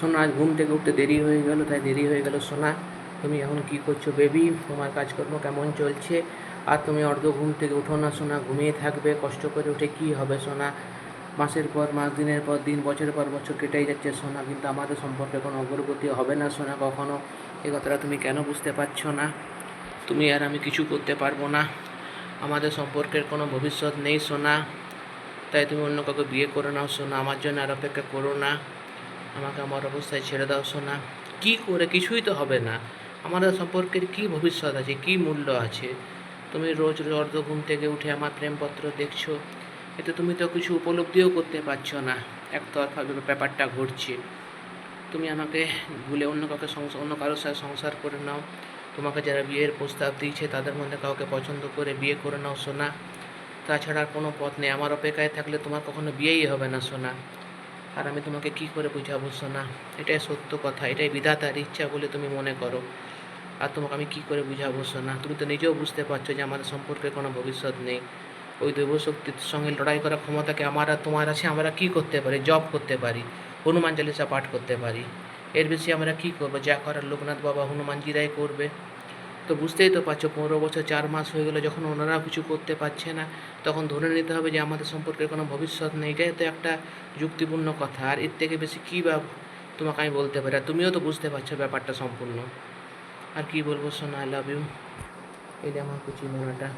সোনা, আজ ঘুম থেকে উঠতে দেরি হয়ে গেল, তাই দেরি হয়ে গেল। সোনা, তুমি এখন কি করছো বেবি? তোমার কাজকর্ম কেমন চলছে? আর তুমি অর্ধ ঘুম থেকে উঠো না সোনা, ঘুমিয়ে থাকবে? কষ্ট করে উঠে কি হবে সোনা? মাসের পর মাস, দিনের পর দিন, বছরের পর বছর কেটেই যাচ্ছে সোনা, কিন্তু আমাদের সম্পর্কে কোনো অগ্রগতি হবে না সোনা কখনো। এই কথাটা তুমি কেন বুঝতে পারছো না? তুমি আর আমি কিছু করতে পারবো না, আমাদের সম্পর্কের কোনো ভবিষ্যৎ নেই সোনা। তাই তুমি অন্য কাউকে বিয়ে করে নাও সোনা, আমার জন্য আর অপেক্ষা করো না। আমাকে আমার অবস্থায় ছেড়ে দাও সোনা। কি করে? কিছুই তো হবে না। আমাদের সম্পর্কের কি ভবিষ্যৎ আছে, কি মূল্য আছে? তুমি রোজ রোজ অর্ধ ঘুম থেকে উঠে আমার প্রেমপত্র দেখছো, এতে তুমি তো কিছু উপলব্ধিও করতে পারছো না। একতরফা ব্যাপারটা ঘটছে। তুমি আমাকে ভুলে অন্য কারোর সাথে সংসার করে নাও। তোমাকে যারা বিয়ের প্রস্তাব দিয়েছে তাদের মধ্যে কাউকে পছন্দ করে বিয়ে করে নাও সোনা। তাছাড়া আর কোনো পথ নেই। আমার অপেক্ষায় থাকলে তোমার কখনো বিয়েই হবে না সোনা। আর আমি তোমাকে কি করে বুঝাবো সোনা? এটাই সত্য কথা, এটাই বিধাতার ইচ্ছা বলে তুমি মনে করো। আর তোমাকে আমি কি করে বুঝাবো সোনা? তুমি তো নিজেও বুঝতে পারছো যে আমাদের সম্পর্কে কোনো ভবিষ্যৎ নেই। ওই দৈব শক্তির সঙ্গে লড়াই করার ক্ষমতাকে আমার আর তোমার আছে। আমরা কি করতে পারি? জব করতে পারি, হনুমান চালিসা পাঠ করতে পারি। এর বেশি আমরা কি করবো? যা করার লোকনাথ বাবা হনুমানজিরাই করবে। তো বুঝতেই তো পারছো, 15 বছর 4 মাস হয়ে গেলো, যখন ওনারাও কিছু করতে পারছে না, তখন ধরে নিতে হবে যে আমাদের সম্পর্কে কোনো ভবিষ্যৎ নেই। এটাই তো একটা যুক্তিপূর্ণ কথা। আর এর থেকে বেশি কী বা তোমাকে আমি বলতে পারি? আর তুমিও তো বুঝতে পারছো ব্যাপারটা সম্পূর্ণ। আর কি বলবো সোনা, আই লাভ ইউ। এই যে আমার কুচি মোনাটা।